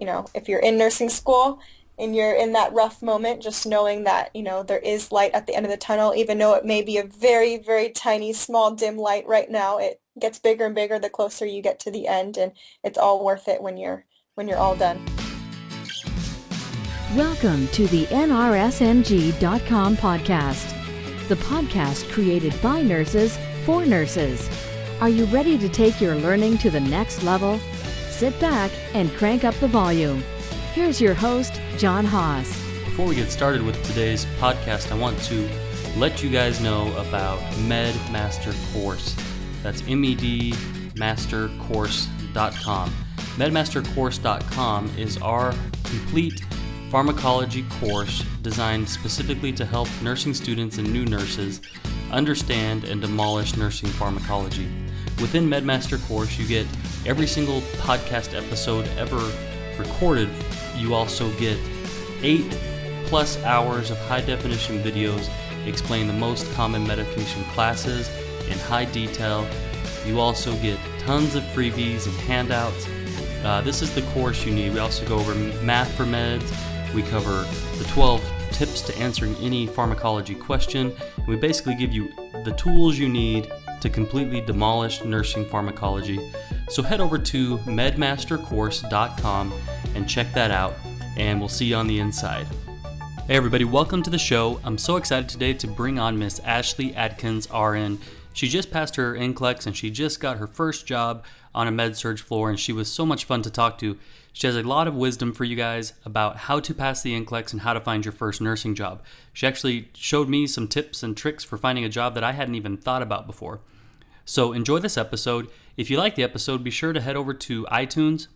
if you're in nursing school and you're in that rough moment, just knowing that, there is light at the end of the tunnel, even though it may be a very, very tiny, small, dim light right now, it gets bigger and bigger the closer you get to the end, and it's all worth it when you're all done. Welcome to the NRSNG.com podcast, the podcast created by nurses for nurses. Are you ready to take your learning to the next level? Sit back and crank up the volume. Here's your host, John Haas. Before we get started with today's podcast, I want to let you guys know about Med-Master Course. That's medmastercourse.com. Medmastercourse.com is our complete pharmacology course designed specifically to help nursing students and new nurses understand and demolish nursing pharmacology. Within MedMaster Course, you get every single podcast episode ever recorded. You also get 8+ hours of high-definition videos explain the most common medication classes in high detail. You also get tons of freebies and handouts. This is the course you need. We also go over math for meds. We cover the 12 tips to answering any pharmacology question. And we basically give you the tools you need to completely demolish nursing pharmacology. So head over to medmastercourse.com and check that out, and we'll see you on the inside. Hey everybody, welcome to the show. I'm so excited today to bring on Miss Ashley Adkins RN. She just passed her NCLEX and she just got her first job on a med-surg floor, and she was so much fun to talk to. She has a lot of wisdom for you guys about how to pass the NCLEX and how to find your first nursing job. She actually showed me some tips and tricks for finding a job that I hadn't even thought about before. So enjoy this episode. If you like the episode, be sure to head over to iTunes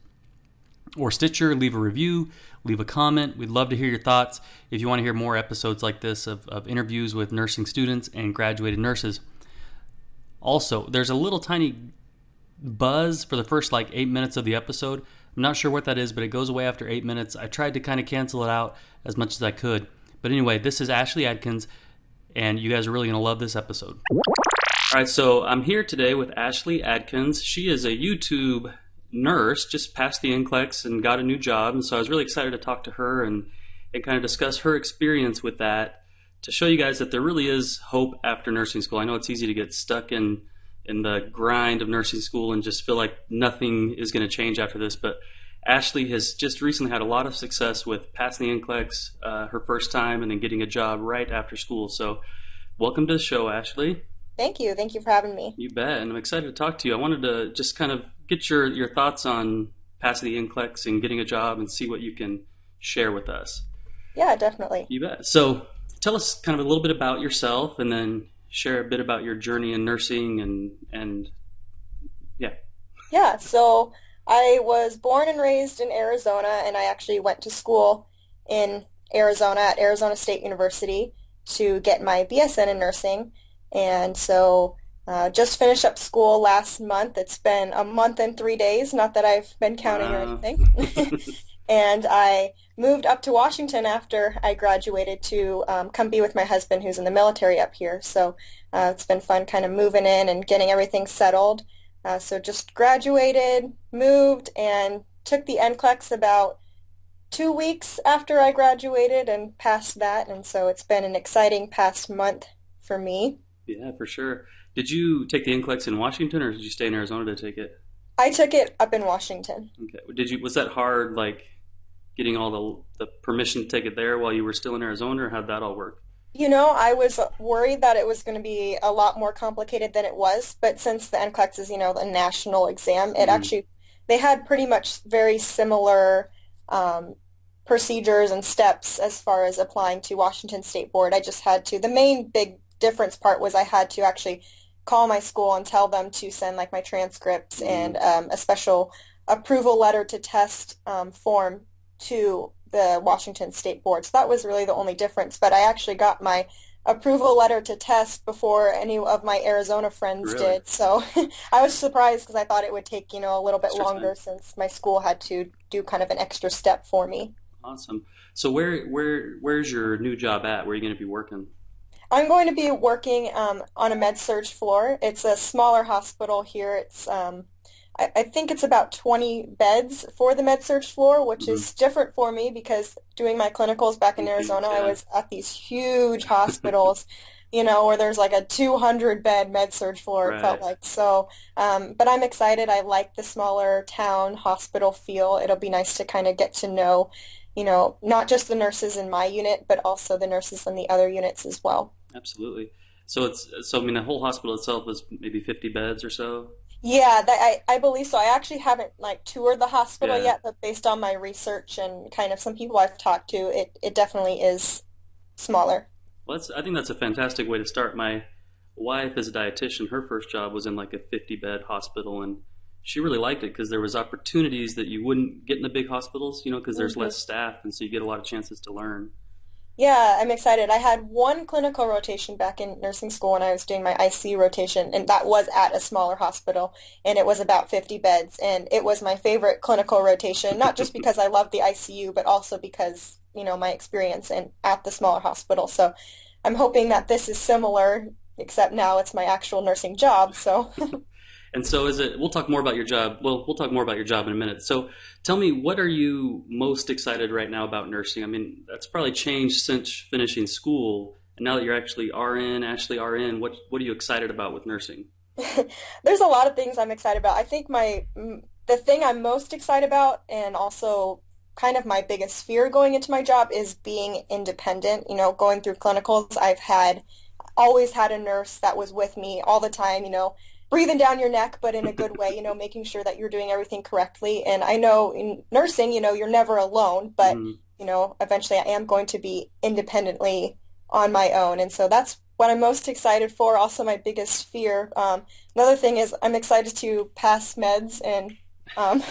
or Stitcher, leave a review, leave a comment. We'd love to hear your thoughts. If you want to hear more episodes like this of interviews with nursing students and graduated nurses. Also, there's a little tiny buzz for the first 8 minutes of the episode. I'm not sure what that is, but it goes away after 8 minutes. I tried to kind of cancel it out as much as I could. But anyway, this is Ashley Adkins, and you guys are really going to love this episode. All right, so I'm here today with Ashley Adkins. She is a YouTube nurse, just passed the NCLEX and got a new job. And so I was really excited to talk to her and kind of discuss her experience with that, to show you guys that there really is hope after nursing school. I know it's easy to get stuck in the grind of nursing school and just feel like nothing is going to change after this. But Ashley has just recently had a lot of success with passing the NCLEX her first time and then getting a job right after school. So welcome to the show, Ashley. Thank you. Thank you for having me. You bet. And I'm excited to talk to you. I wanted to just kind of get your thoughts on passing the NCLEX and getting a job and see what you can share with us. Yeah, definitely. You bet. So tell us kind of a little bit about yourself, and then share a bit about your journey in nursing and yeah. Yeah, so I was born and raised in Arizona, and I actually went to school in Arizona at Arizona State University to get my BSN in nursing. And so just finished up school last month. It's been a month and 3 days, not that I've been counting or anything. And I moved up to Washington after I graduated to come be with my husband, who's in the military up here. So it's been fun kind of moving in and getting everything settled. So just graduated, moved, and took the NCLEX about 2 weeks after I graduated and passed that. And so it's been an exciting past month for me. Yeah, for sure. Did you take the NCLEX in Washington, or did you stay in Arizona to take it? I took it up in Washington. Okay. Was that hard, getting all the permission to take it there while you were still in Arizona, or how'd that all work? I was worried that it was going to be a lot more complicated than it was, but since the NCLEX is, a national exam, they had pretty much very similar procedures and steps as far as applying to Washington State Board. I just had to, the main big difference part was I had to actually call my school and tell them to send my transcripts and a special approval letter to test form to the Washington State Board. So that was really the only difference. But I actually got my approval letter to test before any of my Arizona friends did. So I was surprised because I thought it would take, a little bit longer since my school had to do kind of an extra step for me. Awesome. So where's your new job at? Where are you going to be working? I'm going to be working on a med-surg floor. It's a smaller hospital here. It's I think it's about 20 beds for the med-surg floor, which Hmm. is different for me because doing my clinicals back in Big things, Arizona, I yeah. was at these huge hospitals, where there's like a 200 bed med-surg floor, it felt Right. like. So, but I'm excited. I like the smaller town hospital feel. It'll be nice to kind of get to know, not just the nurses in my unit, but also the nurses in the other units as well. Absolutely. So I mean, the whole hospital itself is maybe 50 beds or so. Yeah, I believe so. I actually haven't like toured the hospital Yeah. yet, but based on my research and kind of some people I've talked to, it definitely is smaller. Well, I think that's a fantastic way to start. My wife is a dietitian. Her first job was in like a 50-bed hospital, and she really liked it because there was opportunities that you wouldn't get in the big hospitals, because there's hmm less staff, and so you get a lot of chances to learn. Yeah, I'm excited. I had one clinical rotation back in nursing school when I was doing my IC rotation, and that was at a smaller hospital, and it was about 50 beds, and it was my favorite clinical rotation, not just because I loved the ICU, but also because, my experience at the smaller hospital. So I'm hoping that this is similar, except now it's my actual nursing job. So And so is it, we'll talk more about your job. Well, we'll talk more about your job in a minute. So tell me, what are you most excited right now about nursing? I mean, that's probably changed since finishing school. And now that you're actually RN, Ashley RN, what are you excited about with nursing? there's a lot of things I'm excited about. I think the thing I'm most excited about and also kind of my biggest fear going into my job is being independent. Going through clinicals, always had a nurse that was with me all the time, breathing down your neck, but in a good way, making sure that you're doing everything correctly. And I know in nursing, you're never alone, but, Mhm. eventually I am going to be independently on my own. And so that's what I'm most excited for. Also, my biggest fear. Another thing is I'm excited to pass meds and um,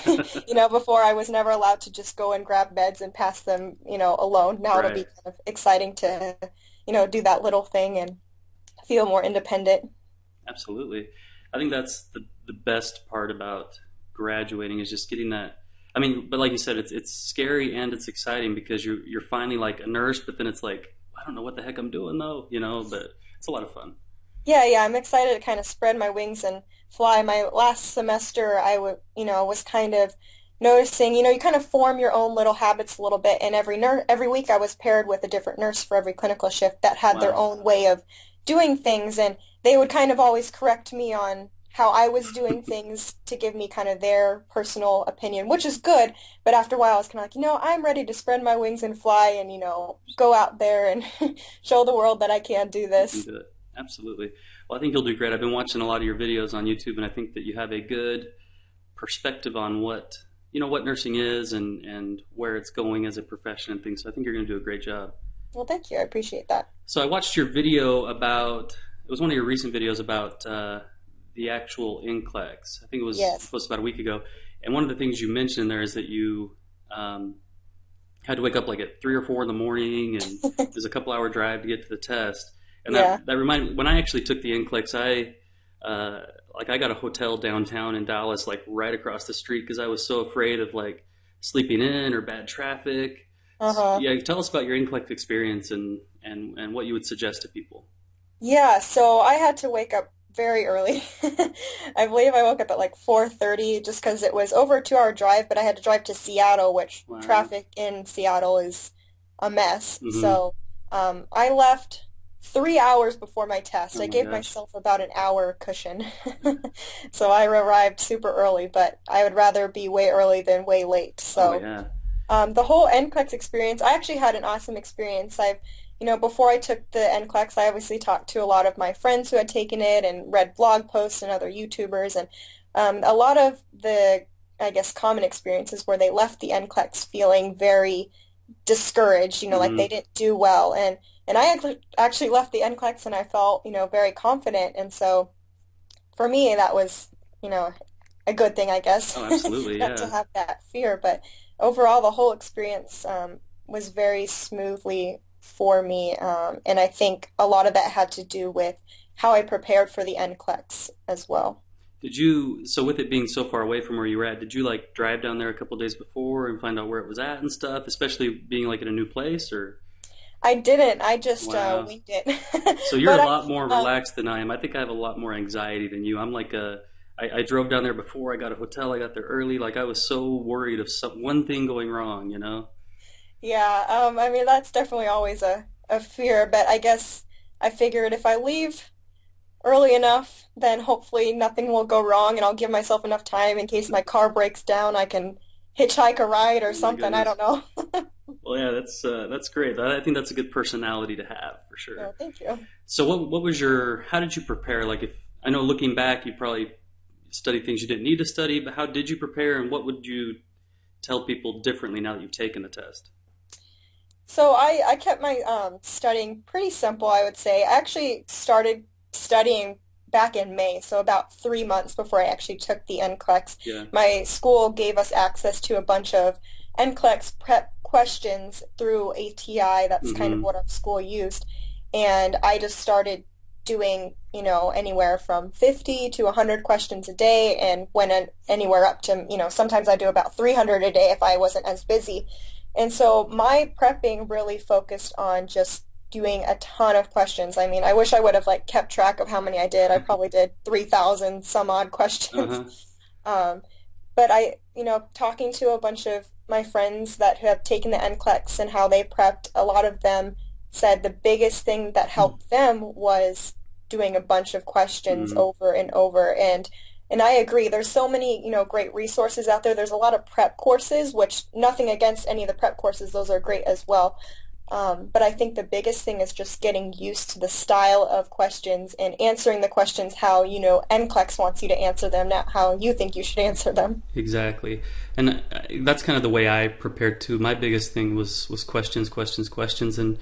before I was never allowed to just go and grab meds and pass them, alone. Now it'll Right. be kind of exciting to, do that little thing and feel more independent. Absolutely. I think that's the best part about graduating is just getting that. I mean, but like you said, it's scary and it's exciting because you're finally like a nurse, but then it's like I don't know what the heck I'm doing though, but it's a lot of fun. Yeah, I'm excited to kind of spread my wings and fly. My last semester, was kind of noticing, you kind of form your own little habits a little bit. And every week I was paired with a different nurse for every clinical shift that had their Wow. own way of doing things. And they would kind of always correct me on how I was doing things to give me kind of their personal opinion, which is good. But after a while, I was kind of like, I'm ready to spread my wings and fly and, go out there and show the world that I can do You can this. do it. Absolutely. Well, I think you'll do great. I've been watching a lot of your videos on YouTube, and I think that you have a good perspective on what nursing is and where it's going as a profession and things. So I think you're going to do a great job. Well, thank you. I appreciate that. So I watched your video about. It was one of your recent videos about the actual NCLEX. I think it was Yes. posted about a week ago. And one of the things you mentioned there is that you um, had to wake up like at 3 or 4 in the morning, and it was a couple-hour drive to get to the test. And Yeah. that reminded me when I actually took the NCLEX, I got a hotel downtown in Dallas, like right across the street, because I was so afraid of like sleeping in or bad traffic. Uh-huh. Yeah, tell us about your NCLEX experience and what you would suggest to people. Yeah, so I had to wake up very early. I believe I woke up at like 4:30 just because it was over a 2-hour drive, but I had to drive to Seattle, which Wow. traffic in Seattle is a mess. Hmm. So I left 3 hours before my test. Oh I my gave gosh. myself about an hour cushion. So I arrived super early, but I would rather be way early than way late. Oh So yeah. the whole NCLEX experience, I actually had an awesome experience. Before I took the NCLEX, I obviously talked to a lot of my friends who had taken it and read blog posts and other YouTubers, and a lot of the, I guess, common experiences where they left the NCLEX feeling very discouraged, like they Hmm. didn't do well, and I actually left the NCLEX and I felt, very confident, and so for me that was, you know, a good thing, I guess, Oh, absolutely. not to Yeah. have that fear. But overall, the whole experience was very smoothly for me. And I think a lot of that had to do with how I prepared for the NCLEX as well. So with it being so far away from where you were at, did you like drive down there a couple days before and find out where it was at and stuff, especially being like in a new place or? I didn't. I just Wow. winged it. So you're But a I lot mean, more relaxed than I am. I think I have a lot more anxiety than you. I'm like I drove down there before I got a hotel. I got there early. Like I was so worried of one thing going wrong, you know? Yeah, I mean that's definitely always a fear, but I guess I figured if I leave early enough, then hopefully nothing will go wrong and I'll give myself enough time in case my car breaks down, I can hitchhike a ride or Oh my something, I goodness. don't know. Well, yeah, that's great. I think that's a good personality to have for sure. Oh, thank you. So what was how did you prepare? Like if I know looking back, you probably studied things you didn't need to study, but how did you prepare and what would you tell people differently now that you've taken the test? So I kept my studying pretty simple, I would say. I actually started studying back in May, so about 3 months before I actually took the NCLEX. Yeah. My school gave us access to a bunch of NCLEX prep questions through ATI. That's kind of Mm-hmm. what our school used. And I just started doing, anywhere from 50 to 100 questions a day and anywhere up to, sometimes I do about 300 a day if I wasn't as busy. And so my prepping really focused on just doing a ton of questions. I mean, I wish I would have like kept track of how many I did. I probably did 3,000 some odd questions. Uh-huh. Um, but talking to a bunch of my friends that have taken the NCLEX and how they prepped, a lot of them said the biggest thing that helped them was doing a bunch of questions Mm-hmm. over and over. And I agree. There's so many, great resources out there. There's a lot of prep courses, which nothing against any of the prep courses. Those are great as well. But I think the biggest thing is just getting used to the style of questions and answering the questions how, NCLEX wants you to answer them, not how you think you should answer them. Exactly. And that's kind of the way I prepared too. My biggest thing was questions, questions, questions. And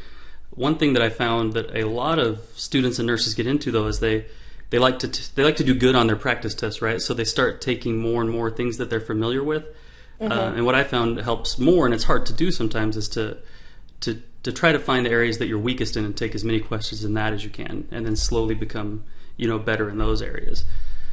one thing that I found that a lot of students and nurses get into though is they like to they like to do good on their practice tests, right? So they start taking more and more things that they're familiar with. Hmm. And what I found helps more, and it's hard to do sometimes, is to try to find the areas that you're weakest in and take as many questions in that as you can, and then slowly become better in those areas.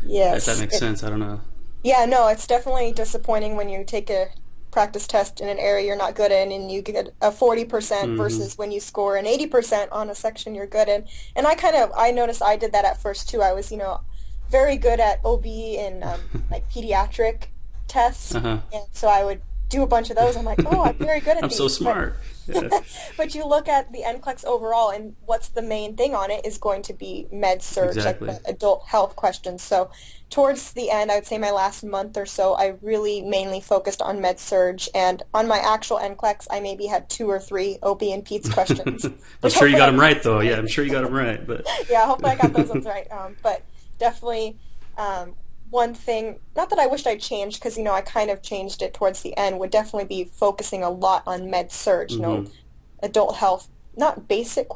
If that Yes. makes sense, I don't know. Yeah, no, it's definitely disappointing when you take a practice test in an area you're not good in and you get a 40% Hmm. versus when you score an 80% on a section you're good in. And I noticed I did that at first too. I was, very good at OB and like pediatric tests. Uh-huh. And so I would do a bunch of those. I'm like, oh, I'm very good at I'm so these. But smart. Yeah. but you look at the NCLEX overall, and what's the main thing on it is going to be med-surg, like Exactly. the adult health questions. So towards the end, I would say my last month or so, I really mainly focused on med-surg, and on my actual NCLEX, I maybe had two or three OB and peds questions, I'm which sure you hopefully got I them got right those though. Yeah, right. I'm sure you got them right. But Yeah, hopefully I got those ones right. But definitely, one thing, not that I wished I'd changed, because I kind of changed it towards the end, would definitely be focusing a lot on med-surg, hmm adult health, not basic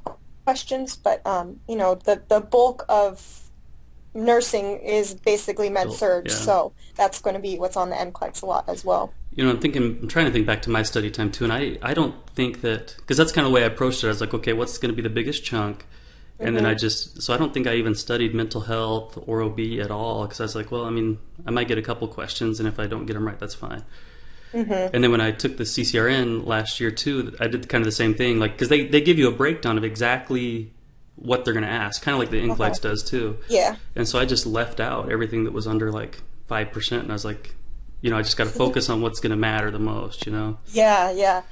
questions, but the bulk of nursing is basically adult, med-surg, yeah. so that's going to be what's on the NCLEX a lot as well. I'm trying to think back to my study time too, and I don't think that, because that's kind of the way I approached it. I was like, okay, what's going to be the biggest chunk? And then Hmm. so I don't think I even studied mental health or OB at all, because I was like, well, I mean, I might get a couple questions, and if I don't get them right, that's fine. Hmm. And then when I took the CCRN last year too, I did kind of the same thing, like, because they give you a breakdown of exactly what they're going to ask, kind of like the Uh-huh. NCLEX does too. Yeah. And so I just left out everything that was under like 5%, and I was like, I just got to focus on what's going to matter the most, Yeah, yeah.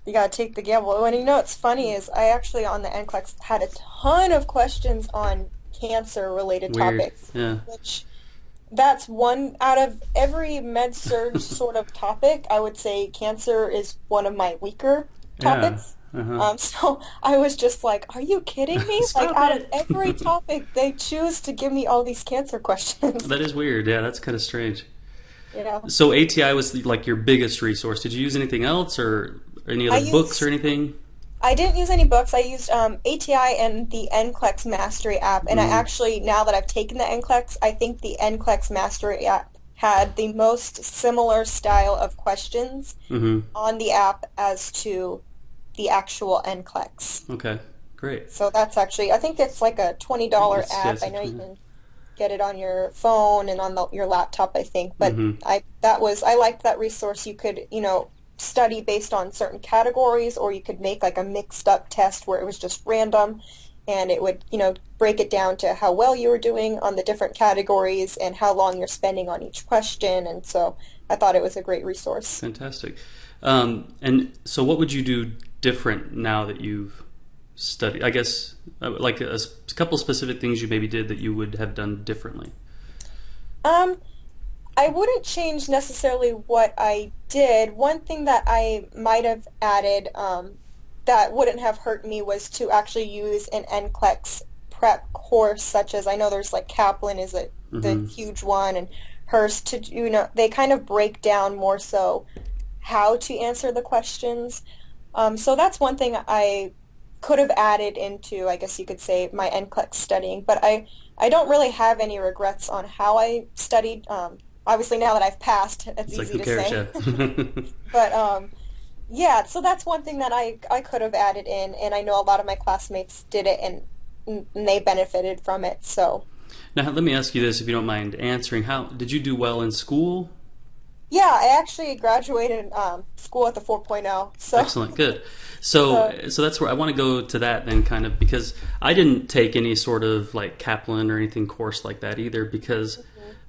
You gotta take the gamble. And what's funny is I actually on the NCLEX had a ton of questions on cancer related Weird. topics, Yeah. which that's one out of every med surge sort of topic. I would say cancer is one of my weaker Yeah. topics. Uh-huh. So I was just like, are you kidding me? Like Stop out of it. every topic, they choose to give me all these cancer questions. That is weird. Yeah, that's kind of strange. You know, So ATI was like your biggest resource. Did you use anything else or any I other books or used anything? I didn't use any books. I used ATI and the NCLEX Mastery app. And I Mm, actually, now that I've taken the NCLEX, I think the NCLEX Mastery app had the most similar style of questions mm-hmm. on the app as to the actual NCLEX. Okay, great. So that's actually, I think it's like a $20 Yeah, app. it's I know you actually, can get it on your phone and on your laptop, I think. But mm-hmm. I liked that resource. You could, study based on certain categories, or you could make like a mixed up test where it was just random. and it would, break it down to how well you were doing on the different categories and how long you're spending on each question. And so I thought it was a great resource. Fantastic. And so what would you do different now that you've studied? I guess like a couple specific things you maybe did that you would have done differently. Um, I wouldn't change necessarily what I did. One thing that I might have added that wouldn't have hurt me was to actually use an NCLEX prep course, such as I know there's like Kaplan is the huge one, and Hearst to they kind of break down more so how to answer the questions. So that's one thing I could have added into, I guess you could say, my NCLEX studying. But I don't really have any regrets on how I studied. Obviously, now that I've passed, it's like, easy who to cares? say. Yeah. But yeah, so that's one thing that I could have added in, and I know a lot of my classmates did it, and they benefited from it. So Now, let me ask you this, if you don't mind answering. How did you do well in school? yeah, I actually graduated school at the 4.0. So Excellent, good. So that's where I want to go to that then, kind of, because I didn't take any sort of like Kaplan or anything course like that either, because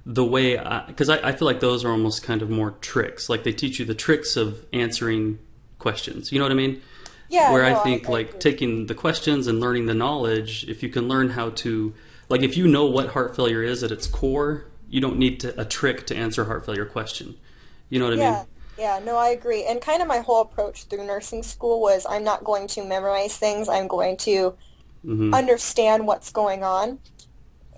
the way because I feel like those are almost kind of more tricks. Like they teach you the tricks of answering questions. You know what I mean? yeah, Where I no, think I like agree. taking the questions and learning the knowledge, if you can learn how to, like if you know what heart failure is at its core, you don't need a trick to answer a heart failure question. You know what I mean? Yeah, yeah, no, I agree. And kind of my whole approach through nursing school was I'm not going to memorize things. I'm going to Mm-hmm. understand what's going on.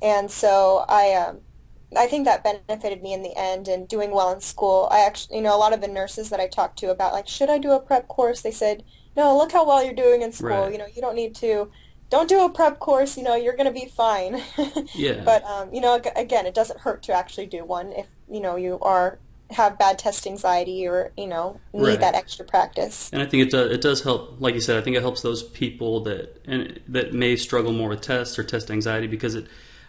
And so I think that benefited me in the end and doing well in school. I actually, a lot of the nurses that I talked to about like, should I do a prep course? They said, no, look how well you're doing in school. Right. You don't need to, don't do a prep course. You're going to be fine. Yeah. But, again, it doesn't hurt to actually do one if, you have bad test anxiety or, need Right. that extra practice. And I think it does help. Like you said, I think it helps those people that may struggle more with tests or test anxiety, because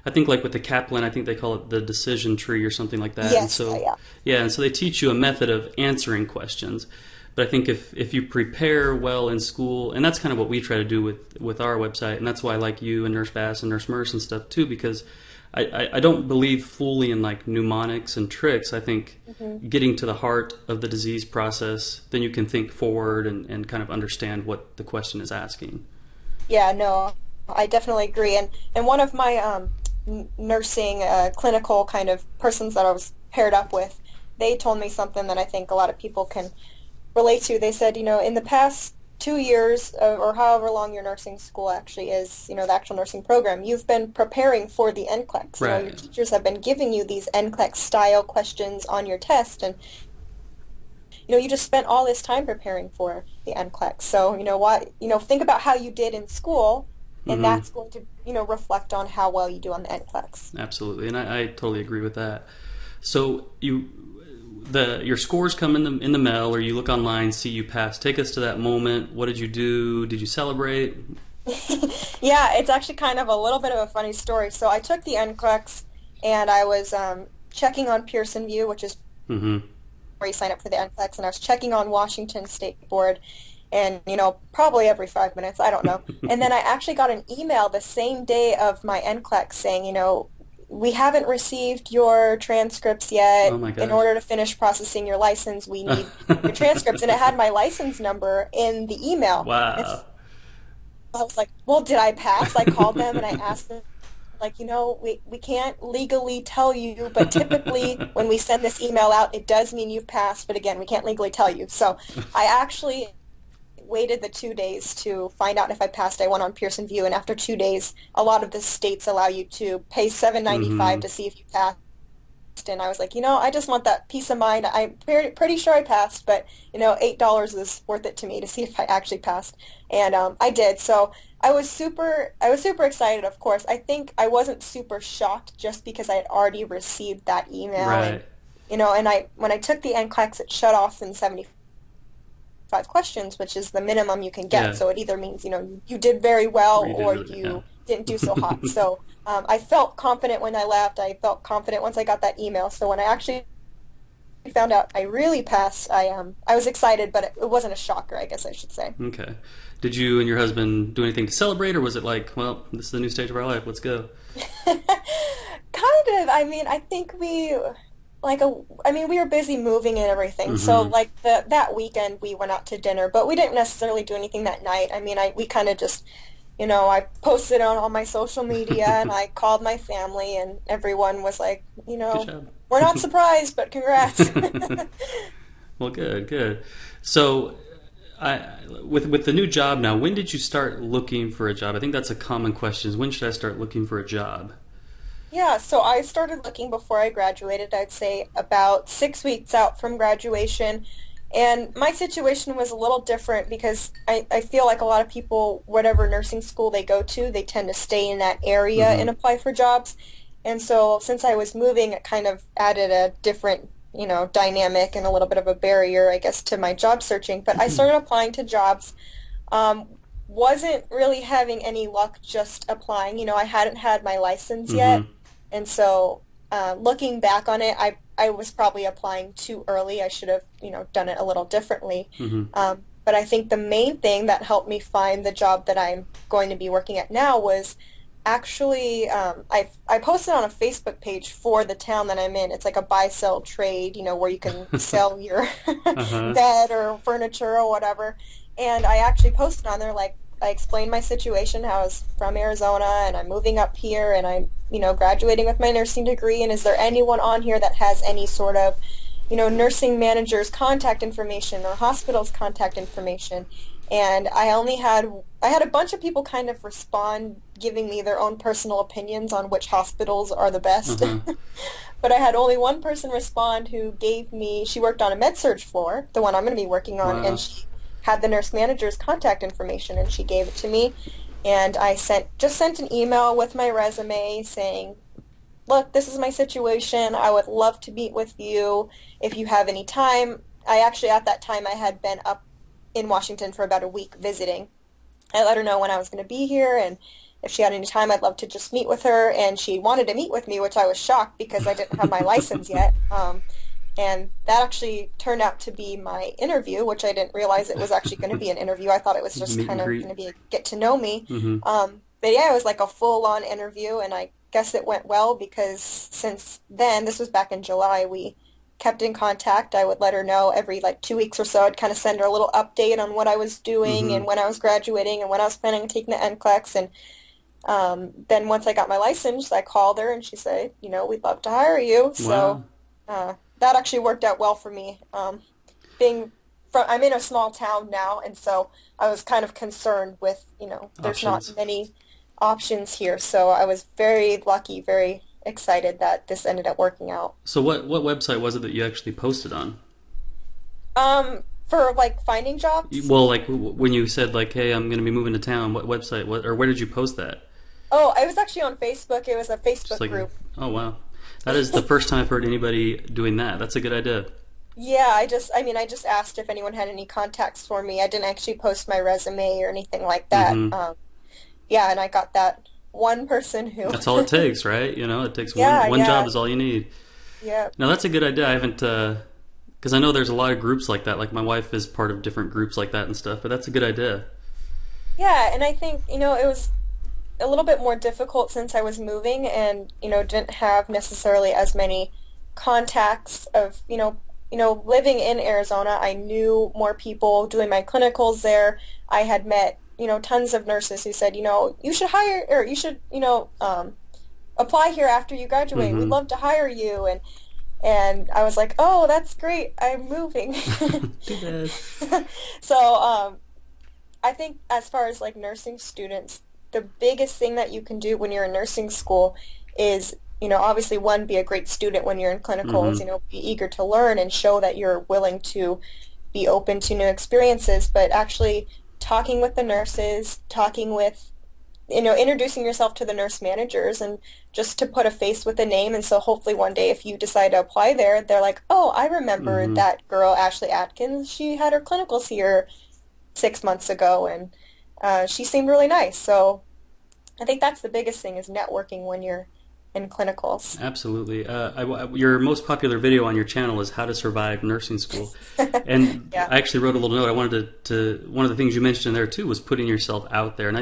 I think like with the Kaplan, I think they call it the decision tree or something like that. And Yes, yeah, so yeah. yeah, and so they teach you a method of answering questions. But I think if you prepare well in school, and that's kind of what we try to do with our website, and that's why I like you and Nurse Bass and Nurse Merce and stuff too, because I don't believe fully in like mnemonics and tricks. I think getting to the heart of the disease process, then you can think forward and kind of understand what the question is asking. Yeah, no, I definitely agree. And one of my nursing clinical kind of persons that I was paired up with, they told me something that I think a lot of people can relate to. They said, in the past 2 years or however long your nursing school actually is, the actual nursing program, you've been preparing for the NCLEX. Your Right. teachers have been giving you these NCLEX style questions on your test, and you just spent all this time preparing for the NCLEX. So, think about how you did in school, and Hmm. that's going to, reflect on how well you do on the NCLEX. Absolutely, and I totally agree with that. So your scores come in the mail, or you look online, see you pass. Take us to that moment. What did you do? Did you celebrate? Yeah, it's actually kind of a little bit of a funny story. So I took the NCLEX, and I was checking on Pearson View, which is Hmm. where you sign up for the NCLEX, and I was checking on Washington State Board, and probably every 5 minutes, I don't know. And then I actually got an email the same day of my NCLEX saying, we haven't received your transcripts Oh yet. my In gosh. order to finish processing your license, we need your transcripts. And it had my license number in the email. And Wow. I was like, well, did I pass? I called them and I asked them, like, we can't legally tell you, but typically when we send this email out, it does mean you've passed, but again, we can't legally tell you. So I actually waited the 2 days to find out if I passed. I went on Pearson View, and after 2 days, a lot of the states allow you to pay $7.95 Hmm. to see if you passed. And I was like, I just want that peace of mind. I'm pretty sure I passed, but $8 is worth it to me to see if I actually passed, and I did. So I was super excited. Of course, I think I wasn't super shocked just because I had already received that email, and Right. and when I took the NCLEX, it shut off in 75 questions, which is the minimum you can get. Yeah. So it either means, you did very well Or you did or really. Yeah. you didn't do so hot. So I felt confident when I left. I felt confident once I got that email. So when I actually found out I really passed, I was excited, but it wasn't a shocker, I guess I should say. Okay. Did you and your husband do anything to celebrate, or was it like, well, this is the new stage of our life, let's go? Kind of. I mean, I think we were busy moving and everything. So Mm-hmm. like that weekend we went out to dinner, but we didn't necessarily do anything that night. I mean, we kind of just, I posted on all my social media and I called my family and everyone was like, Good job. we're not surprised, but congrats. Well, good, good. So, with the new job now, when did you start looking for a job? I think that's a common question. Is when should I start looking for a job? Yeah, so I started looking before I graduated, I'd say about 6 weeks out from graduation. And my situation was a little different because I feel like a lot of people, whatever nursing school they go to, they tend to stay in that area Mm-hmm. and apply for jobs. And so since I was moving, it kind of added a different, dynamic and a little bit of a barrier, I guess, to my job searching. But I started applying to jobs. Um, wasn't really having any luck just applying. I hadn't had my license yet. Mm-hmm. And so looking back on it, I was probably applying too early. I should have, done it a little differently. Mm-hmm. But I think the main thing that helped me find the job that I'm going to be working at now was actually I posted on a Facebook page for the town that I'm in. It's like a buy-sell trade, where you can sell your Uh-huh. bed or furniture or whatever. And I actually posted on there like I explained my situation, how I was from Arizona and I'm moving up here and I'm, graduating with my nursing degree. And is there anyone on here that has any sort of, nursing manager's contact information or hospital's contact information? And I had a bunch of people kind of respond, giving me their own personal opinions on which hospitals are the best. Uh-huh. But I had only one person respond who gave me, she worked on a med-surg floor, the one I'm going to be working on, Wow. and she had the nurse manager's contact information and she gave it to me. And I just sent an email with my resume saying, look, this is my situation. I would love to meet with you if you have any time. I actually, at that time, I had been up in Washington for about a week visiting. I let her know when I was going to be here and if she had any time, I'd love to just meet with her. And she wanted to meet with me, which I was shocked because I didn't have my license yet. And that actually turned out to be my interview, which I didn't realize it was actually going to be an interview. I thought it was just Meet and kind of greet. going to be a get to know me. Mm-hmm. But yeah, it was like a full-on interview, and I guess it went well because since then, this was back in July, we kept in contact. I would let her know every like 2 weeks or so. I'd kind of send her a little update on what I was doing Mm-hmm. and when I was graduating and when I was planning on taking the NCLEX. And then once I got my license, I called her and she said, we'd love to hire you. So Wow. that actually worked out well for me. I'm in a small town now, and so I was kind of concerned with, there's Options. not many options here. So I was very lucky, very excited that this ended up working out. So what website was it that you actually posted on? For like finding jobs. Well, like when you said like, "Hey, I'm going to be moving to town." What website? What or where did you post that? Oh, I was actually on Facebook. It was a Just Facebook like, group. oh wow, that is the first time I've heard anybody doing that. That's a good idea. Yeah, I just asked if anyone had any contacts for me. I didn't actually post my resume or anything like that. Mm-hmm. Yeah, and I got that one person who. That's all it takes, right? It takes Yeah, one yeah, job is all you need. yeah. Now that's a good idea. I haven't because I know there's a lot of groups like that. Like my wife is part of different groups like that and stuff. But that's a good idea. Yeah, and I think, it was a little bit more difficult since I was moving and, didn't have necessarily as many contacts of, living in Arizona. I knew more people doing my clinicals there. I had met, tons of nurses who said, you should hire or you should, apply here after you graduate. We'd Mm-hmm. love to hire you. And I was like, oh, that's great. I'm moving. Too bad. So, I think as far as like nursing students, the biggest thing that you can do when you're in nursing school is, obviously one, be a great student when you're in clinicals, Mm-hmm. be eager to learn and show that you're willing to be open to new experiences, but actually talking with the nurses, talking with, introducing yourself to the nurse managers and just to put a face with a name. And so hopefully one day if you decide to apply there, they're like, oh, I remember Mm-hmm. that girl, Ashley Adkins. She had her clinicals here 6 months ago, and she seemed really nice. So I think that's the biggest thing is networking when you're in clinicals. Absolutely. Your most popular video on your channel is How to Survive Nursing School. And Yeah. I actually wrote a little note. I wanted one of the things you mentioned in there too was putting yourself out there. And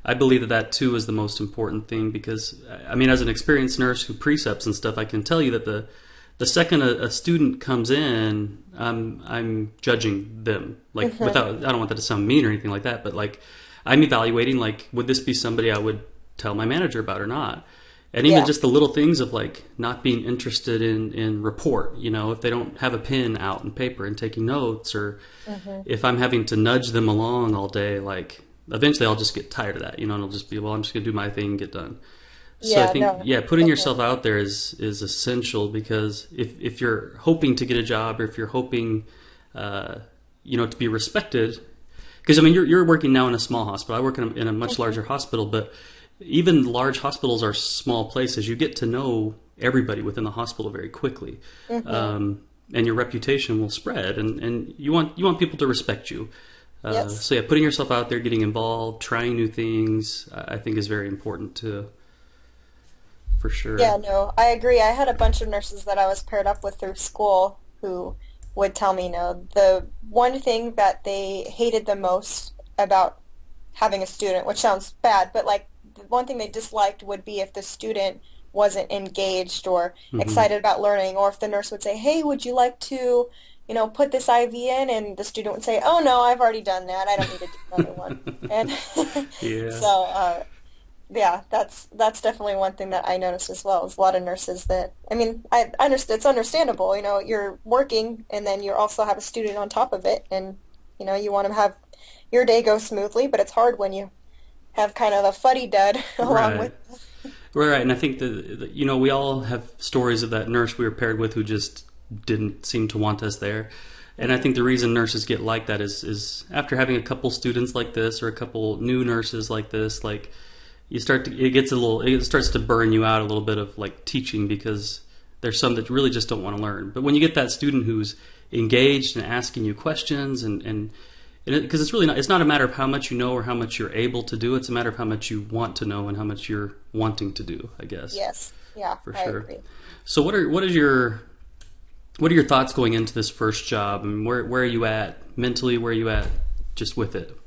I believe that too is the most important thing because, I mean, as an experienced nurse who precepts and stuff, I can tell you that the second a student comes in, I'm judging them. Like, without, I don't want that to sound mean or anything like that, but like, I'm evaluating, like, would this be somebody I would tell my manager about or not? And even Yeah. just the little things of like not being interested in report, if they don't have a pen out and paper and taking notes, or if I'm having to nudge them along all day, like eventually I'll just get tired of that, and it'll just be, well, I'm just going to do my thing and get done. So I Yeah, think, no, yeah, putting definitely. yourself out there is essential because if you're hoping to get a job or if you're hoping, to be respected, because I mean, you're working now in a small hospital. I work in a much larger hospital, but even large hospitals are small places. You get to know everybody within the hospital very quickly, and your reputation will spread. And you want people to respect you. Yes. So yeah, putting yourself out there, getting involved, trying new things, I think is very important too, for sure. Yeah, no, I agree. I had a bunch of nurses that I was paired up with through school who would tell me, the one thing that they hated the most about having a student, which sounds bad, but like the one thing they disliked would be if the student wasn't engaged or Hmm. excited about learning, or if the nurse would say, "Hey, would you like to, put this IV in?" And the student would say, "Oh no, I've already done that. I don't need to do another one." And Yeah. so, yeah, that's definitely one thing that I noticed as well. Is a lot of nurses that, I mean, I understand, it's understandable. You're working and then you also have a student on top of it, and you want to have your day go smoothly, but it's hard when you have kind of a fuddy-dud along with. Right. Right. And I think we all have stories of that nurse we were paired with who just didn't seem to want us there. And I Mhm. think the reason nurses get like that is after having a couple students like this or a couple new nurses like this, like it starts to burn you out a little bit of like teaching because there's some that really just don't want to learn. But when you get that student who's engaged and asking you questions and because it's not a matter of how much you know or how much you're able to do. It's a matter of how much you want to know and how much you're wanting to do, I guess, Yes, yeah, for I sure. agree. So what are your thoughts going into this first job? I mean, where are you at mentally? Where are you at just with it?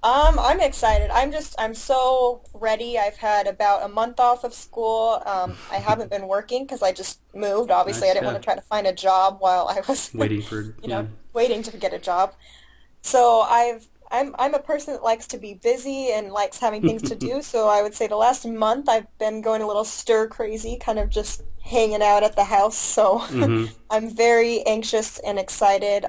I'm excited. I'm so ready. I've had about a month off of school. I haven't been working because I just moved. Obviously, I Nice, didn't want yeah. to try to find a job while I was, Waiting for you yeah. know, waiting to get a job. So I'm a person that likes to be busy and likes having things to do. So I would say the last month I've been going a little stir crazy, kind of just hanging out at the house. So Hmm. I'm very anxious and excited.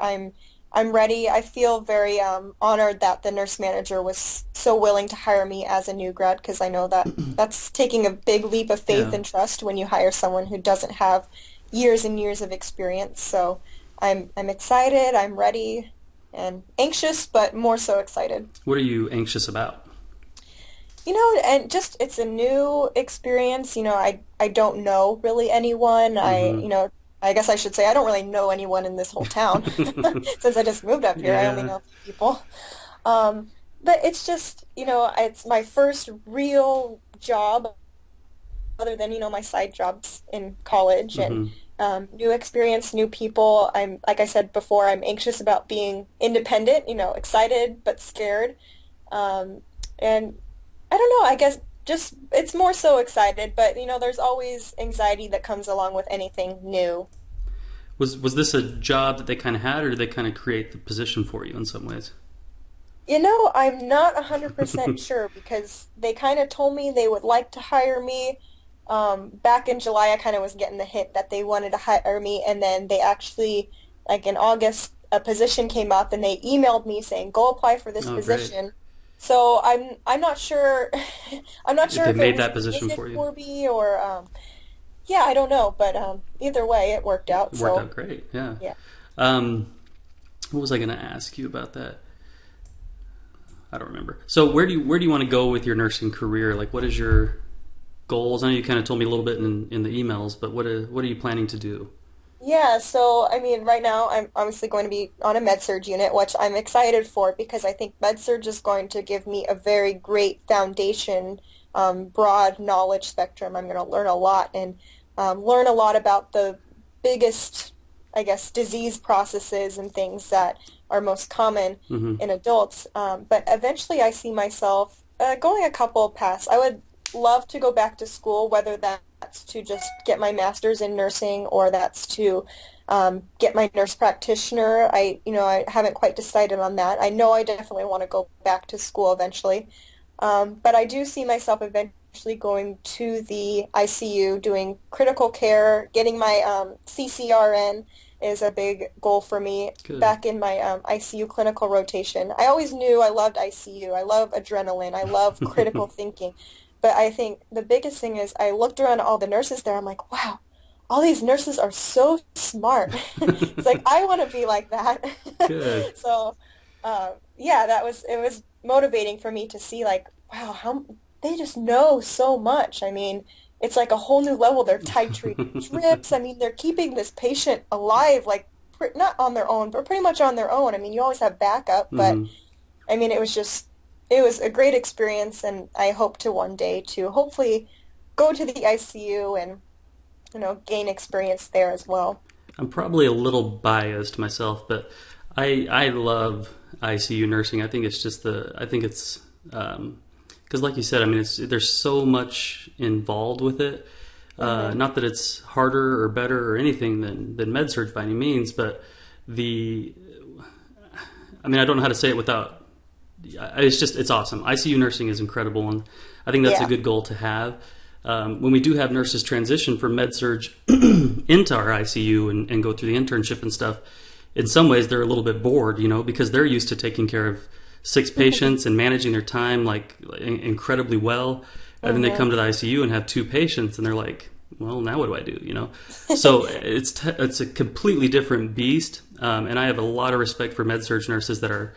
I'm ready. I feel very honored that the nurse manager was so willing to hire me as a new grad because I know that that's taking a big leap of faith Yeah. and trust when you hire someone who doesn't have years and years of experience. So I'm excited. I'm ready and anxious, but more so excited. What are you anxious about? And just it's a new experience. I don't know really anyone. Hmm. I guess I should say I don't really know anyone in this whole town since I just moved up here. I only Yeah. know a few people. But it's just, it's my first real job other than, my side jobs in college and Hmm. new experience, new people. Like I said before, I'm anxious about being independent, excited but scared. Um, and I don't know, I guess just it's more so excited, but there's always anxiety that comes along with anything new. Was this a job that they kind of had, or did they kind of create the position for you in some ways? I'm not 100% sure because they kind of told me they would like to hire me. Back in July, I kind of was getting the hint that they wanted to hire me, and then they actually, like in August, a position came up, and they emailed me saying, "Go apply for this Oh, great. position." So I'm not sure, I'm not If sure they if it made was that position created for you, for me or yeah, I don't know, but either way, it worked out. it worked So out great. Yeah. yeah. Um, what was I going to ask you about that? I don't remember. So where do you want to go with your nursing career? Like, what is your goals? I know you kind of told me a little bit in the emails, but what are you planning to do? Yeah, so I mean, right now I'm obviously going to be on a med-surg unit, which I'm excited for because I think med-surg is going to give me a very great foundation broad knowledge spectrum. I'm going to learn a lot and learn a lot about the biggest, I guess, disease processes and things that are most common in adults. But eventually I see myself going a couple of paths. I would love to go back to school, whether that's to just get my master's in nursing or that's to get my nurse practitioner. I haven't quite decided on that. I know I definitely want to go back to school eventually. But I do see myself eventually going to the ICU, doing critical care, getting my CCRN is a big goal for me. Good. Back in my ICU clinical rotation. I always knew I loved ICU. I love adrenaline. I love critical thinking. But I think the biggest thing is I looked around at all the nurses there. I'm like, wow, all these nurses are so smart. It's like, I want to be like that. Good. So, yeah, it was motivating for me to see like, wow, how they just know so much. I mean, it's like a whole new level. They're titrating drips. I mean, they're keeping this patient alive, like not on their own, but pretty much on their own. I mean, you always have backup, but I mean, it was a great experience, and I hope to one day to hopefully go to the ICU and, gain experience there as well. I'm probably a little biased myself, but I love ICU nursing. I think it's because like you said, I mean, there's so much involved with it. Not that it's harder or better or anything than med-surg by any means, but I don't know how to say it without, it's awesome. ICU nursing is incredible, and I think that's a good goal to have. When we do have nurses transition from med-surg into our ICU and go through the internship and stuff, in some ways they're a little bit bored, because they're used to taking care of 6 patients and managing their time like incredibly well. And then they come to the ICU and have 2 patients, and they're like, well, now what do I do? So it's a completely different beast. And I have a lot of respect for med-surg nurses that are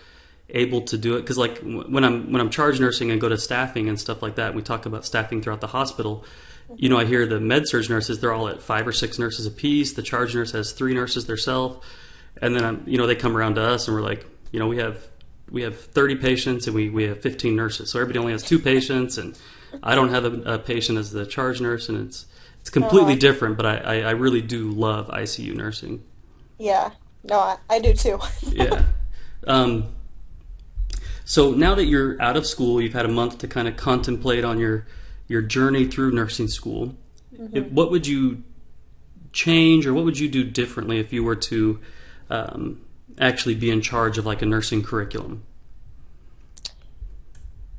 able to do it, because like when I'm charge nursing and go to staffing and stuff like that, we talk about staffing throughout the hospital. I hear the med-surg nurses, they're all at 5 or 6 nurses apiece. The charge nurse has 3 nurses themselves, and then they come around to us and we're like, we have 30 patients and we have 15 nurses, so everybody only has 2 patients, and I don't have a patient as the charge nurse, and it's completely different. But I really do love ICU nursing. Yeah, no, I do too. Yeah. So now that you're out of school, you've had a month to kind of contemplate on your journey through nursing school. What would you change, or what would you do differently if you were to actually be in charge of like a nursing curriculum?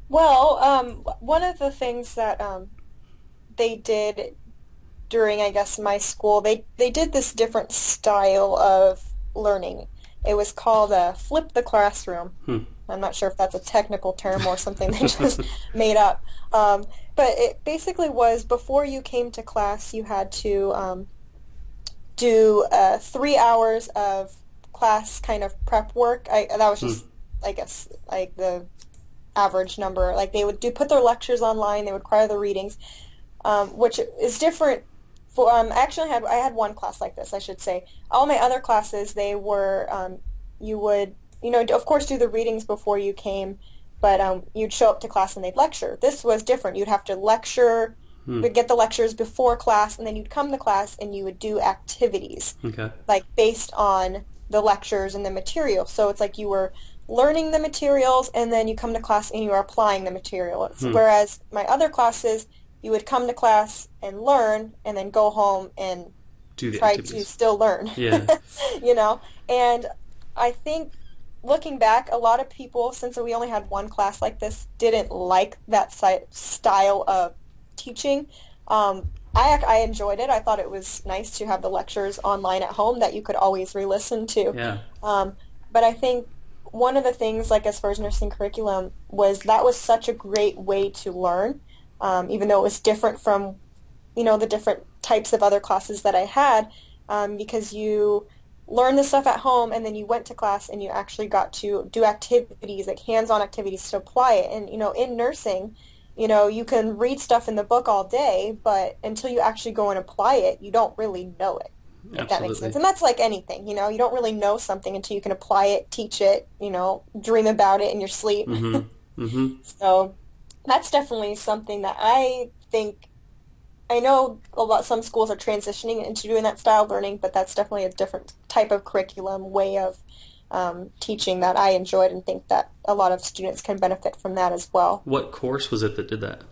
Well, one of the things that they did during, I guess, my school, they did this different style of learning. It was called flip the classroom. I'm not sure if that's a technical term or something they just made up. But it basically was, before you came to class, you had to do 3 hours of class kind of prep work. That was just, I guess, like the average number. Like they would put their lectures online, they would require the readings, which is different. For actually, I had one class like this, I should say. All my other classes, they were you would of course do the readings before you came, but you'd show up to class and they'd lecture. This was different. You'd have to lecture, you'd get the lectures before class, and then you'd come to class and you would do activities, like based on the lectures and the material. So it's like you were learning the materials, and then you come to class and you are applying the materials. Whereas my other classes, you would come to class and learn, and then go home and try to still learn. Yeah. And I think looking back, a lot of people, since we only had one class like this, didn't like that style of teaching. I enjoyed it. I thought it was nice to have the lectures online at home that you could always re-listen to. Yeah. But I think one of the things, like as far as nursing curriculum, was that was such a great way to learn, even though it was different from, the different types of other classes that I had, because you learn the stuff at home, and then you went to class and you actually got to do activities, like hands-on activities to apply it. And, in nursing, you can read stuff in the book all day, but until you actually go and apply it, you don't really know it, if that makes sense. And that's like anything, you don't really know something until you can apply it, teach it, dream about it in your sleep. So That's definitely something that I think, I know some schools are transitioning into doing that style of learning, but that's definitely a different type of curriculum, way of teaching that I enjoyed and think that a lot of students can benefit from that as well. What course was it that did that?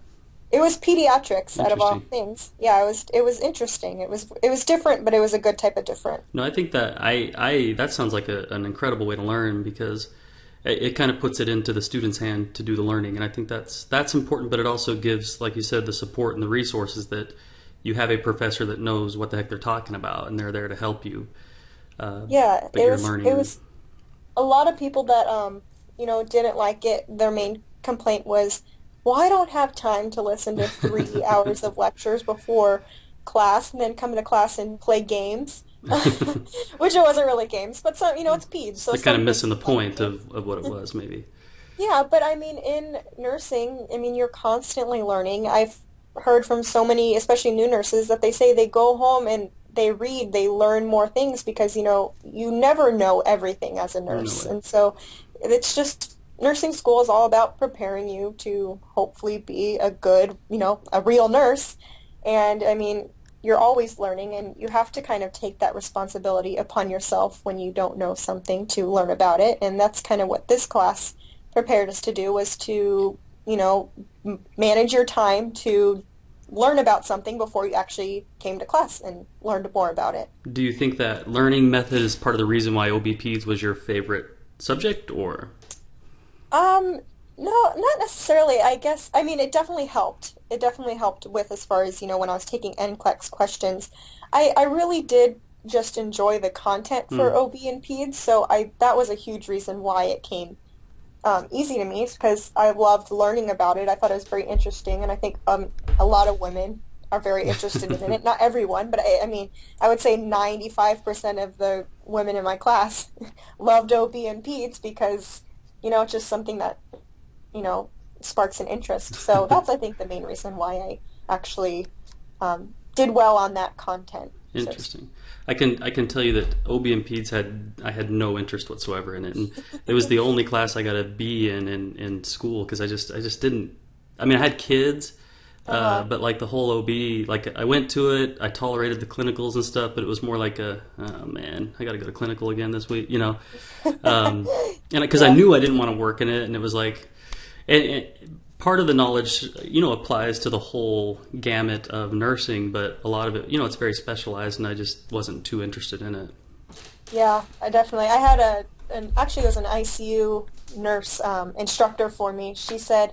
It was pediatrics out of all Interesting. things. Yeah, it was interesting. It was different, but it was a good type of different. No, I think that I that sounds like an incredible way to learn because it kind of puts it into the student's hand to do the learning, and I think that's important. But it also gives, like you said, the support and the resources that you have a professor that knows what the heck they're talking about, and they're there to help you. Yeah, But you're learning. it was a lot of people that didn't like it. Their main complaint was, well, I don't have time to listen to 3 hours of lectures before class and then come to class and play games. Which it wasn't really games, but some, it's peds, so They're kind of some kids missing the like point games. of what it was, maybe. Yeah, but I mean, in nursing, I mean, you're constantly learning. I've heard from so many, especially new nurses, that they say they go home and they read, they learn more things because, you never know everything as a No nurse. way. And so it's just, nursing school is all about preparing you to hopefully be a good, a real nurse. And I mean, you're always learning and you have to kind of take that responsibility upon yourself when you don't know something to learn about it. And that's kind of what this class prepared us to do, was to, manage your time to learn about something before you actually came to class and learned more about it. Do you think that learning method is part of the reason why OBPEDS was your favorite subject, or? Um, no, not necessarily. I guess, I mean, it definitely helped. It definitely helped with, as far as, when I was taking NCLEX questions. I really did just enjoy the content for Hmm. OB and PEDS, so that was a huge reason why it came easy to me, because I loved learning about it. I thought it was very interesting, and I think a lot of women are very interested in it. Not everyone, but I mean, I would say 95% of the women in my class loved OB and PEDS because, it's just something that, you know, sparks an interest. So that's, I think, the main reason why I actually did well on that content. So to speak. Interesting. I can tell you that OB and Peds I had no interest whatsoever in it, and it was the only class I got a B in school because I just didn't. I mean, I had kids, Uh-huh. but like the whole OB, like I went to it, I tolerated the clinicals and stuff, but it was more like oh man, I got to go to clinical again this week, and because I Yeah. knew I didn't want to work in it, and it was like, and part of the knowledge, applies to the whole gamut of nursing, but a lot of it, it's very specialized, and I just wasn't too interested in it. Yeah, I definitely. I had actually, it was an ICU nurse instructor for me. She said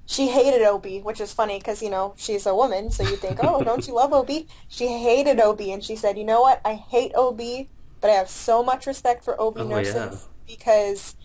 she hated OB, which is funny because, she's a woman, so you think, oh, don't you love OB? She hated OB, and she said, you know what? I hate OB, but I have so much respect for OB Oh yeah, nurses because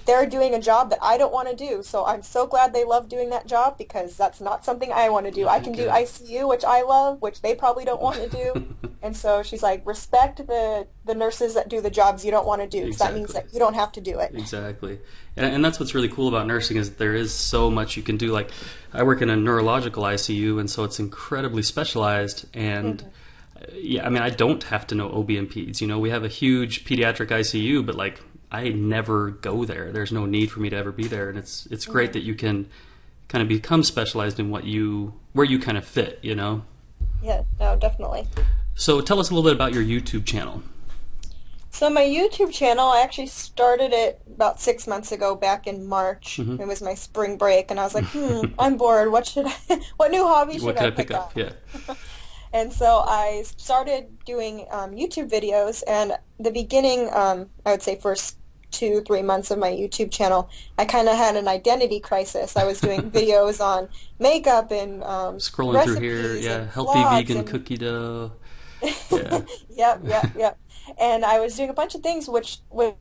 they're doing a job that I don't want to do. So I'm so glad they love doing that job because that's not something I want to do. I very can do good. ICU, which I love, which they probably don't want to do. And so she's like, respect the nurses that do the jobs you don't want to do because that means Exactly. that you don't have to do it. Exactly. And that's what's really cool about nursing is there is so much you can do. Like I work in a neurological ICU, and so it's incredibly specialized. And Hmm. yeah, I mean, I don't have to know OB and peds. We have a huge pediatric ICU, but like I never go there. There's no need for me to ever be there, and it's great that you can kind of become specialized in where you kind of fit. Yeah, no, definitely. So tell us a little bit about your YouTube channel. So my YouTube channel, I actually started it about 6 months ago, back in March. Hmm. It was my spring break, and I was like, I'm bored. What new hobby What should could I I pick pick up? up? Yeah. And so I started doing YouTube videos, and the beginning, I would say first 2, 3 months of my YouTube channel, I kind of had an identity crisis. I was doing videos on makeup and Scrolling through here, recipes yeah, and healthy vlogs vegan and cookie dough. Yeah. yep, yep, yep. And I was doing a bunch of things which was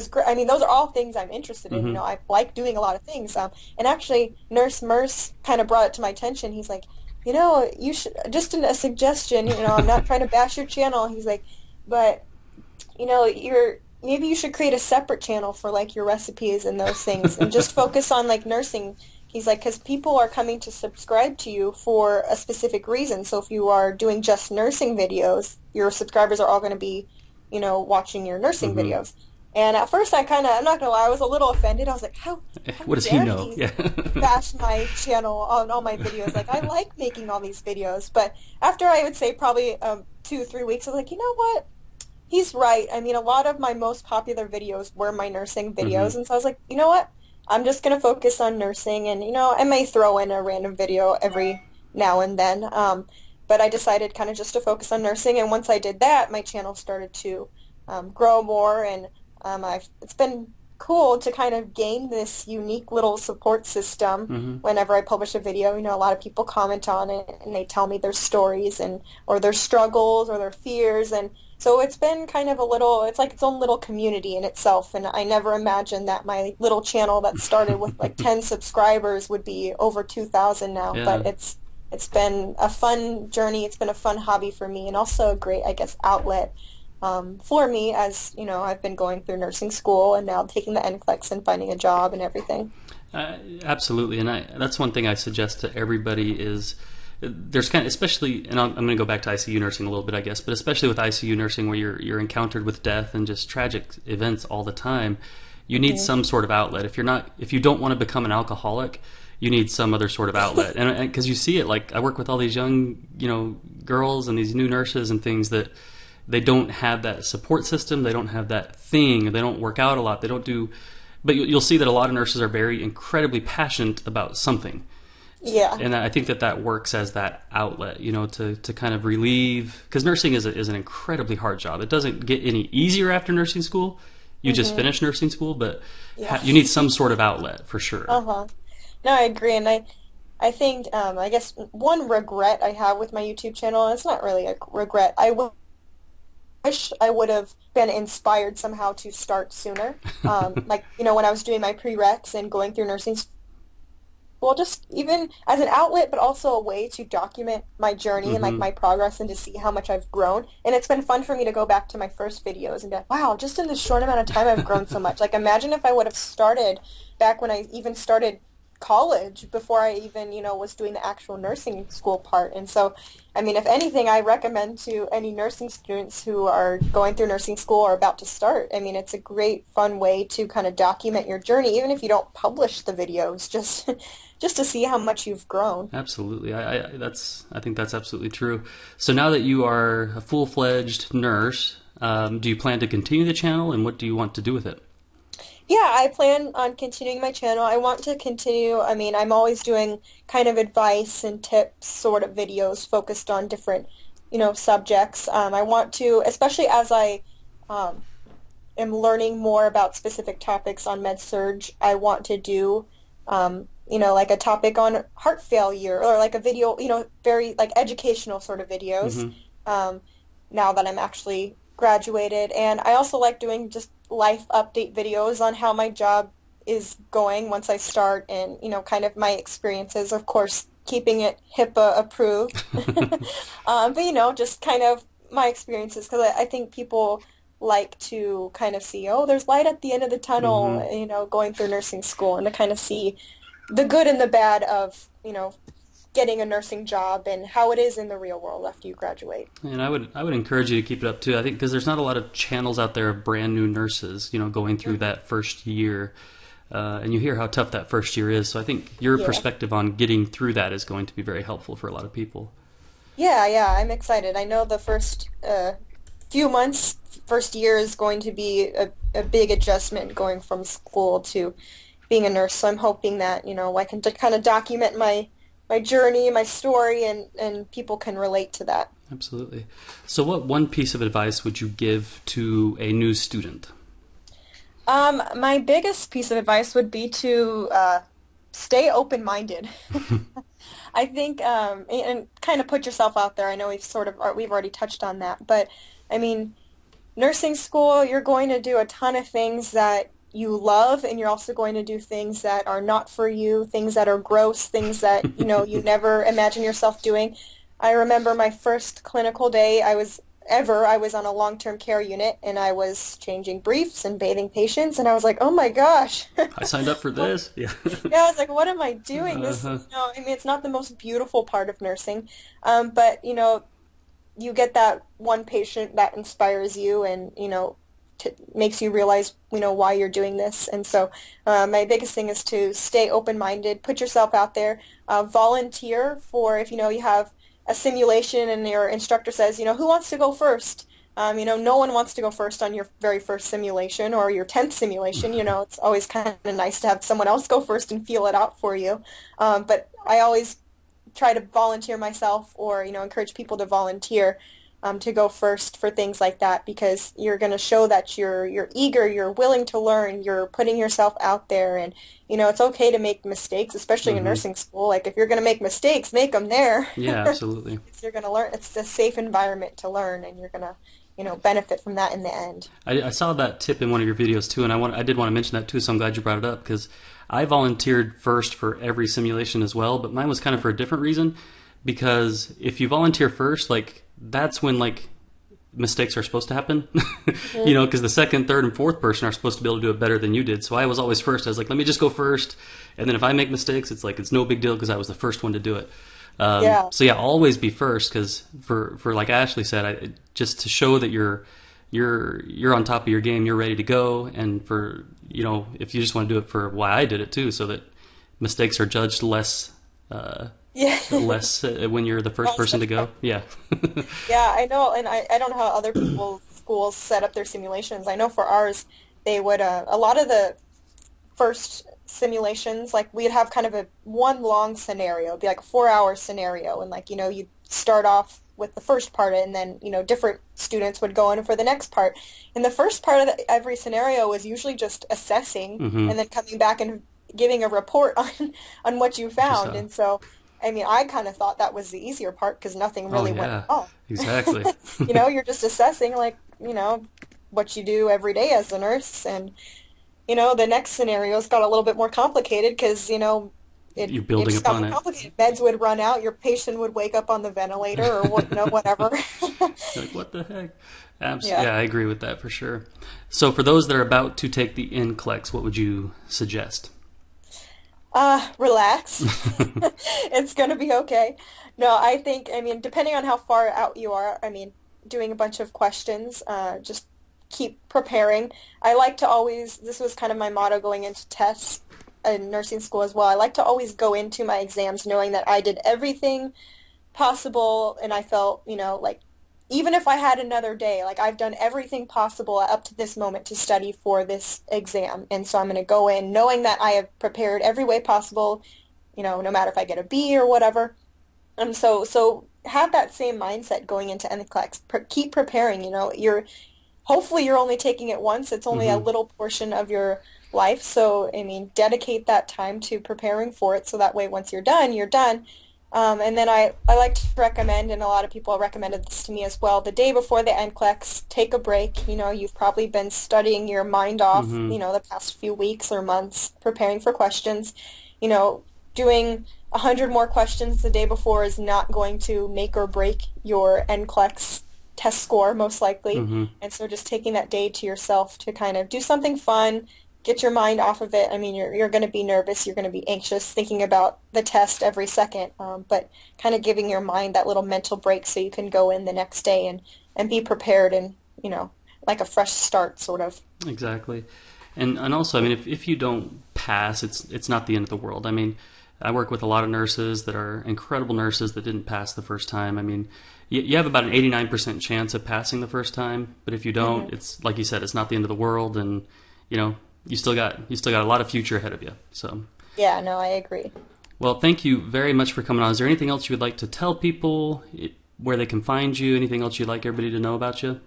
great. I mean, those are all things I'm interested in. Hmm. I like doing a lot of things. And actually, Nurse Merce kind of brought it to my attention. He's like, you should, just a suggestion, I'm not trying to bash your channel. He's like, but, maybe you should create a separate channel for like your recipes and those things and just focus on like nursing. He's like, because people are coming to subscribe to you for a specific reason. So if you are doing just nursing videos, your subscribers are all going to be, watching your nursing Hmm. videos. And at first I'm not gonna lie, I was a little offended. I was like, how What does he dare know? he Yeah. bash my channel on all my videos? Like, I like making all these videos. But after I would say probably 2 or 3 weeks, I was like, you know what? He's right. I mean, a lot of my most popular videos were my nursing Hmm. videos. And so I was like, you know what? I'm just gonna focus on nursing and, I may throw in a random video every now and then. But I decided kind of just to focus on nursing. And once I did that, my channel started to grow more and it's been cool to kind of gain this unique little support system Hmm. whenever I publish a video. A lot of people comment on it and they tell me their stories and or their struggles or their fears and so it's been kind of it's like its own little community in itself and I never imagined that my little channel that started with like 10 subscribers would be over 2,000 now, Yeah. but it's been a fun journey. It's been a fun hobby for me and also a great, I guess, outlet for me as, I've been going through nursing school and now taking the NCLEX and finding a job and everything. Absolutely, and that's one thing I suggest to everybody is there's kind of, especially, and I'm going to go back to ICU nursing a little bit, I guess, but especially with ICU nursing where you're encountered with death and just tragic events all the time, you need Mhm. some sort of outlet. If you don't want to become an alcoholic, you need some other sort of outlet, and because you see it, like I work with all these young, girls and these new nurses and things that they don't have that support system, they don't have that thing, they don't work out a lot, they don't do. But you'll see that a lot of nurses are very incredibly passionate about something, Yeah. and I think that works as that outlet, to kind of relieve. Because nursing is an incredibly hard job. It doesn't get any easier after nursing school. You just Hmm. finish nursing school, but Yeah. you need some sort of outlet for sure. Uh-huh. No, I agree. And I think, I guess one regret I have with my YouTube channel, and it's not really a regret. Wish I would have been inspired somehow to start sooner. Like, when I was doing my prereqs and going through nursing school, just even as an outlet, but also a way to document my journey and like Hmm. my progress and to see how much I've grown. And it's been fun for me to go back to my first videos and be like, wow, just in this short amount of time, I've grown so much. Like, imagine if I would have started back when I even started college before I even, was doing the actual nursing school part. And so, I mean, if anything, I recommend to any nursing students who are going through nursing school or about to start. I mean, it's a great, fun way to kind of document your journey, even if you don't publish the videos, just just to see how much you've grown. Absolutely, I think that's absolutely true. So now that you are a full-fledged nurse, do you plan to continue the channel, and what do you want to do with it? Yeah, I plan on continuing my channel. I want to continue. I mean, I'm always doing kind of advice and tips sort of videos focused on different, subjects. I want to, especially as I um, am learning more about specific topics on med-surg, I want to do, like a topic on heart failure or like a video, very like educational sort of videos. Hmm. Um, now that I'm actually graduated, and I also like doing just life update videos on how my job is going once I start, and kind of my experiences. Of course, keeping it HIPAA approved, but just kind of my experiences because I think people like to kind of see, oh, there's light at the end of the Hmm. tunnel, going through nursing school, and to kind of see the good and the bad of, getting a nursing job and how it is in the real world after you graduate. And I would encourage you to keep it up too. I think because there's not a lot of channels out there of brand new nurses, going through Mhm. that first year, and you hear how tough that first year is. So I think your Yeah. perspective on getting through that is going to be very helpful for a lot of people. Yeah, yeah, I'm excited. I know the first few months, first year is going to be a big adjustment going from school to being a nurse. So I'm hoping that, I can kind of document my journey, my story, and people can relate to that. Absolutely. So, what one piece of advice would you give to a new student? My biggest piece of advice would be to stay open-minded. I think, and kind of put yourself out there. I know we've already touched on that, but I mean, nursing school, you're going to do a ton of things that you love, and you're also going to do things that are not for you, things that are gross, things that, you never imagine yourself doing. I remember my first clinical day I was on a long-term care unit and I was changing briefs and bathing patients and I was like, "Oh my gosh." I signed up for this. Yeah. Yeah, I was like, "What am I doing?" Uh-huh. I mean, it's not the most beautiful part of nursing. But you get that one patient that inspires you and, makes you realize, why you're doing this. And so my biggest thing is to stay open-minded, put yourself out there, volunteer for if, you have a simulation and your instructor says, who wants to go first? No one wants to go first on your very first simulation or your 10th simulation. It's always kind of nice to have someone else go first and feel it out for you. But I always try to volunteer myself or, encourage people to volunteer to go first for things like that because you're going to show that you're eager, you're willing to learn, you're putting yourself out there, and it's okay to make mistakes, especially in Mm-hmm. nursing school. Like if you're going to make mistakes, make them there. Yeah, absolutely. You're going to learn. It's a safe environment to learn, and you're going to benefit from that in the end. I saw that tip in one of your videos too, and I did want to mention that too, so I'm glad you brought it up because I volunteered first for every simulation as well, but mine was kind of for a different reason because if you volunteer first, like that's when like mistakes are supposed to happen, because the second, third, and fourth person are supposed to be able to do it better than you did. So I was always first. I was like, let me just go first, and then if I make mistakes, it's like it's no big deal because I was the first one to do it. Yeah. So yeah, always be first because for like Ashley said, just to show that you're on top of your game, you're ready to go, and for if you just want to do it for why I did it too, so that mistakes are judged less. Yeah. Less when you're the first person to go. Yeah. Yeah, I know, and I don't know how other people's schools set up their simulations. I know for ours, they would, a lot of the first simulations, like we'd have kind of one long scenario, it'd be like a 4-hour scenario, and like, you'd start off with the first part, and then, different students would go in for the next part. And the first part of every scenario was usually just assessing, Mm-hmm. and then coming back and giving a report on what you found. And so I mean, I kind of thought that was the easier part because nothing Oh really went yeah, wrong. exactly. You're just assessing like, what you do every day as a nurse. And, the next scenario's got a little bit more complicated because, You're it building just got upon more it. complicated. Beds would run out, your patient would wake up on the ventilator or what, whatever. You're like, what the heck? Yeah. Yeah, I agree with that for sure. So for those that are about to take the NCLEX, what would you suggest? Relax. It's going to be okay. No, I mean, depending on how far out you are, I mean, doing a bunch of questions, just keep preparing. I like to always, this was kind of my motto going into tests in nursing school as well. I like to always go into my exams knowing that I did everything possible and I felt, like even if I had another day, like I've done everything possible up to this moment to study for this exam. And so I'm going to go in knowing that I have prepared every way possible, no matter if I get a B or whatever. And so have that same mindset going into NCLEX. Keep preparing, hopefully you're only taking it once. It's only a Mm-hmm. little portion of your life. So, I mean, dedicate that time to preparing for it so that way once you're done, you're done. And then I like to recommend, and a lot of people have recommended this to me as well, the day before the NCLEX, take a break. You've probably been studying your mind off, Mm-hmm. the past few weeks or months, preparing for questions. Doing 100 more questions the day before is not going to make or break your NCLEX test score, most likely. Mm-hmm. And so just taking that day to yourself to kind of do something fun, get your mind off of it. I mean, you're going to be nervous, you're going to be anxious, thinking about the test every second, but kind of giving your mind that little mental break so you can go in the next day and be prepared and, like a fresh start, sort of. Exactly. And also, I mean, if you don't pass, it's not the end of the world. I mean, I work with a lot of nurses that are incredible nurses that didn't pass the first time. I mean, you have about an 89% chance of passing the first time, but if you don't, it's like you said, it's not the end of the world, and you still got a lot of future ahead of you. So, Yeah, no, I agree. well, thank you very much for coming on. Is there anything else you would like to tell people, where they can find you? Anything else you'd like everybody to know about you?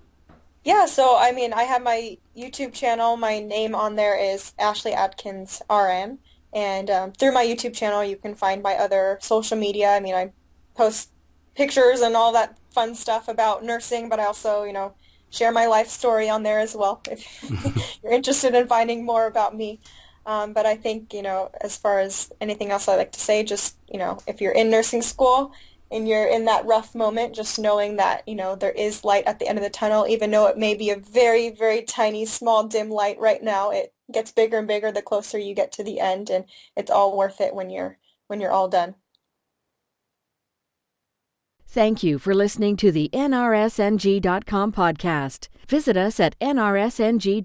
Yeah, so I mean, I have my YouTube channel. My name on there is Ashley Adkins RN. And through my YouTube channel, you can find my other social media. I mean, I post pictures and all that fun stuff about nursing, but I also, share my life story on there as well if you're interested in finding more about me. But I think, as far as anything else I like to say, just, if you're in nursing school and you're in that rough moment, just knowing that, there is light at the end of the tunnel, even though it may be a very, very tiny, small, dim light right now, it gets bigger and bigger the closer you get to the end, and it's all worth it when you're all done. Thank you for listening to the NRSNG.com podcast. Visit us at nrsng.com